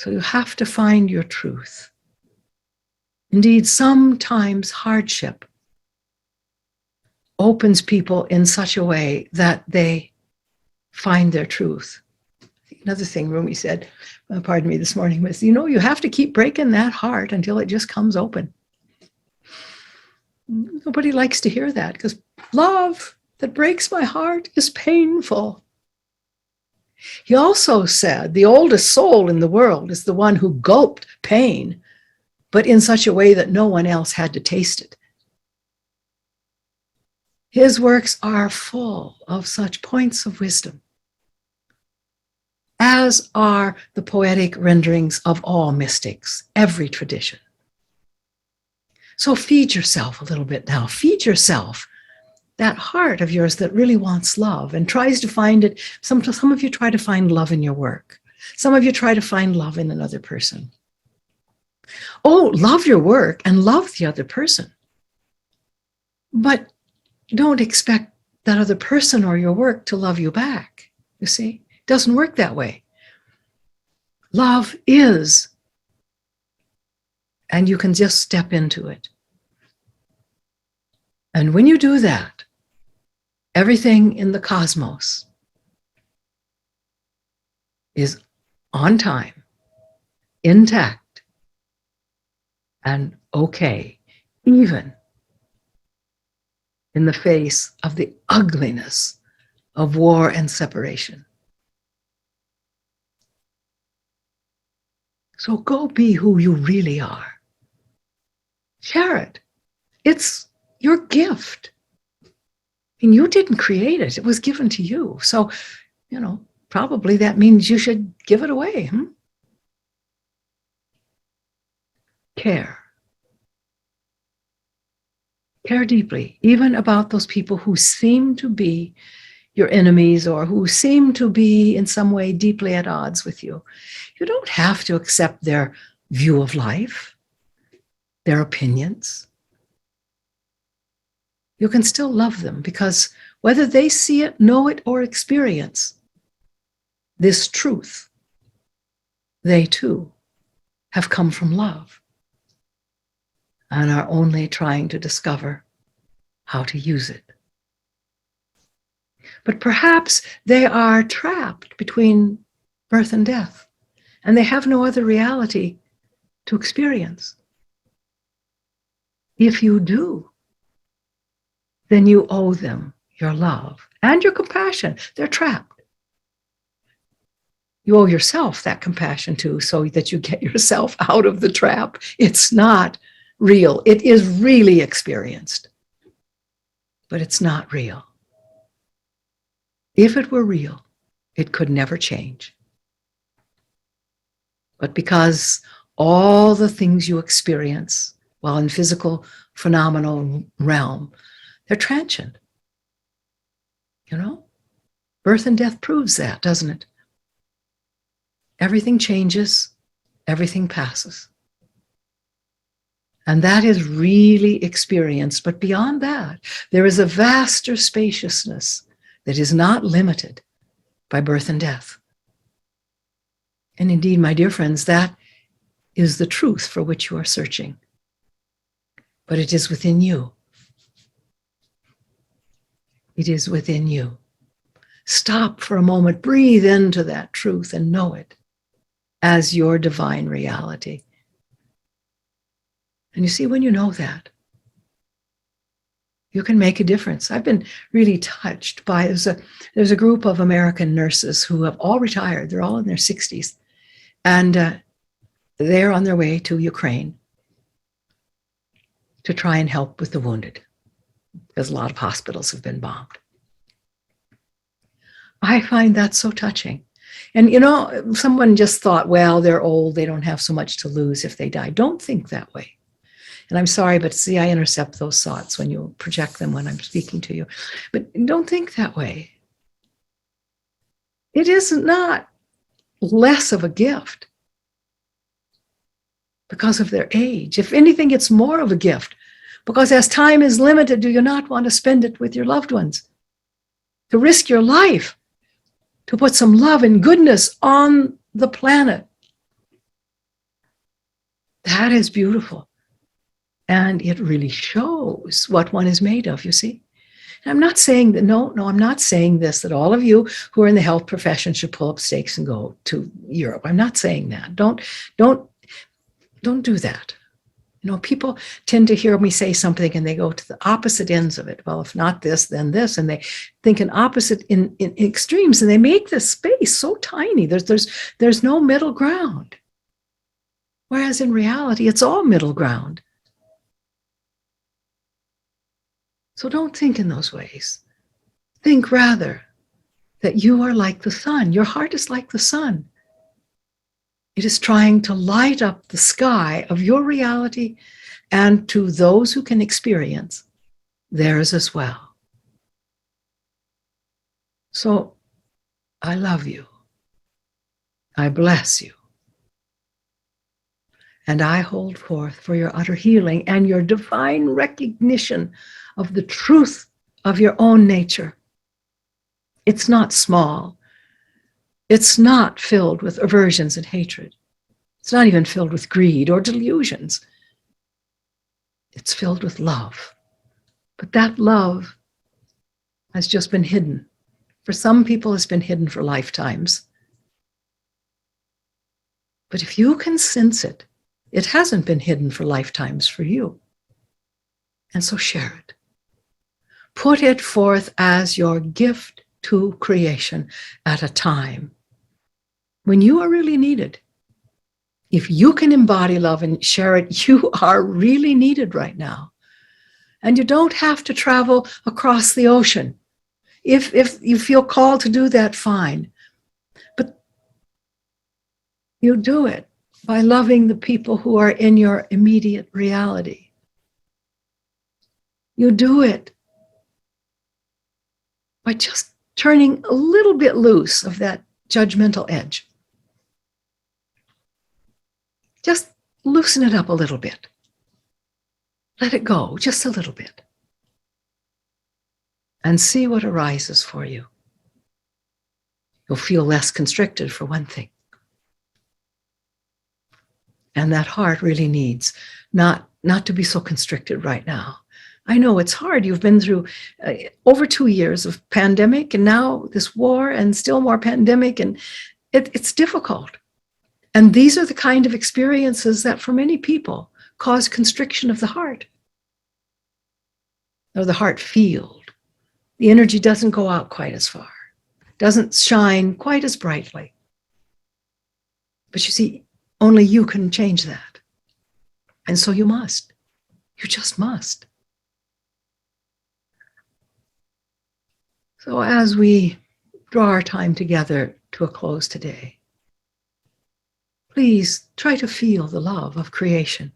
So you have to find your truth. Indeed, sometimes hardship opens people in such a way that they find their truth. Another thing Rumi said, pardon me, this morning was, you have to keep breaking that heart until it just comes open. Nobody likes to hear that because love that breaks my heart is painful. He also said the oldest soul in the world is the one who gulped pain, but in such a way that no one else had to taste it. His works are full of such points of wisdom, as are the poetic renderings of all mystics, every tradition. So feed yourself a little bit now. Feed yourself that heart of yours that really wants love and tries to find it. Some of you try to find love in your work. Some of you try to find love in another person. Oh, love your work and love the other person. But don't expect that other person or your work to love you back. You see, it doesn't work that way. Love is, and you can just step into it. And when you do that, everything in the cosmos is on time, intact, and okay, even in the face of the ugliness of war and separation. So go be who you really are. Share it. It's your gift. And you didn't create it. It was given to you. So, probably that means you should give it away. Care. Care deeply, even about those people who seem to be your enemies or who seem to be in some way deeply at odds with you. You don't have to accept their view of life, their opinions. You can still love them because whether they see it, know it, or experience this truth, they too have come from love and are only trying to discover how to use it. But perhaps they are trapped between birth and death, and they have no other reality to experience. If you do, then you owe them your love and your compassion. They're trapped. You owe yourself that compassion too, so that you get yourself out of the trap. It's not real. It is really experienced, but it's not real. If it were real, it could never change. But because all the things you experience while in physical phenomenal realm, they're transient. Birth and death proves that, doesn't it? Everything changes, everything passes. And that is really experienced. But beyond that, there is a vaster spaciousness that is not limited by birth and death. And indeed, my dear friends, that is the truth for which you are searching. But it is within you. It is within you. Stop for a moment, breathe into that truth and know it as your divine reality. And you see, when you know that, you can make a difference. I've been really touched by, there's a group of American nurses who have all retired. They're all in their 60s. And they're on their way to Ukraine to try and help with the wounded, because a lot of hospitals have been bombed. I find that so touching. And someone just thought, well, they're old, they don't have so much to lose if they die. Don't think that way. And I'm sorry, but see, I intercept those thoughts when you project them when I'm speaking to you. But don't think that way. It is not less of a gift because of their age. If anything, it's more of a gift, because as time is limited, do you not want to spend it with your loved ones? To risk your life, to put some love and goodness on the planet. That is beautiful. And it really shows what one is made of, you see. And I'm not saying that, no, I'm not saying this, that all of you who are in the health profession should pull up stakes and go to Europe. I'm not saying that. Don't do that. You know, people tend to hear me say something and they go to the opposite ends of it. Well, if not this, then this. And they think in opposite in extremes, and they make this space so tiny. There's no middle ground. Whereas in reality, it's all middle ground. So don't think in those ways. Think rather that you are like the sun. Your heart is like the sun. It is trying to light up the sky of your reality, and to those who can experience theirs as well. So I love you. I bless you. And I hold forth for your utter healing and your divine recognition of the truth of your own nature. It's not small. It's not filled with aversions and hatred. It's not even filled with greed or delusions. It's filled with love. But that love has just been hidden. For some people, it's been hidden for lifetimes. But if you can sense it, it hasn't been hidden for lifetimes for you. And so share it. Put it forth as your gift to creation at a time when you are really needed. If you can embody love and share it, you are really needed right now. And you don't have to travel across the ocean. If you feel called to do that, fine. But you do it by loving the people who are in your immediate reality. You do it by just turning a little bit loose of that judgmental edge. Just loosen it up a little bit. Let it go just a little bit. And see what arises for you. You'll feel less constricted, for one thing. And that heart really needs not to be so constricted right now. I know it's hard. You've been through over 2 years of pandemic, and now this war, and still more pandemic, and it's difficult. And these are the kind of experiences that for many people cause constriction of the heart, or the heart field. The energy doesn't go out quite as far, doesn't shine quite as brightly. But you see, only you can change that. And so you must. You just must. So as we draw our time together to a close today, please try to feel the love of creation.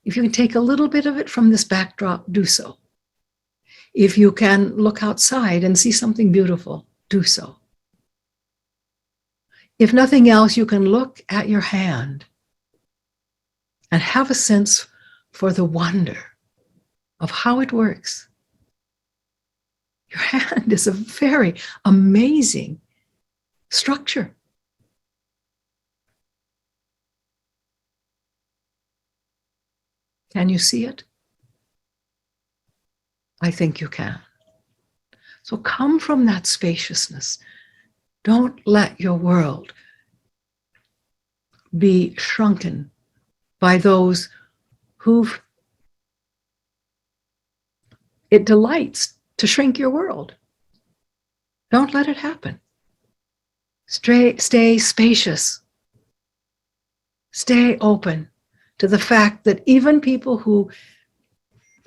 If you can take a little bit of it from this backdrop, do so. If you can look outside and see something beautiful, do so. If nothing else, you can look at your hand and have a sense for the wonder of how it works. Your hand is a very amazing structure. Can you see it? I think you can. So come from that spaciousness. Don't let your world be shrunken by those it delights to shrink your world. Don't let it happen. Stay spacious. Stay open to the fact that even people who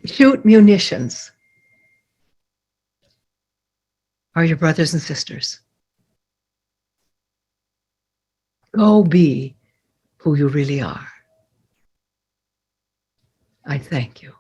shoot munitions are your brothers and sisters. Go be who you really are. I thank you.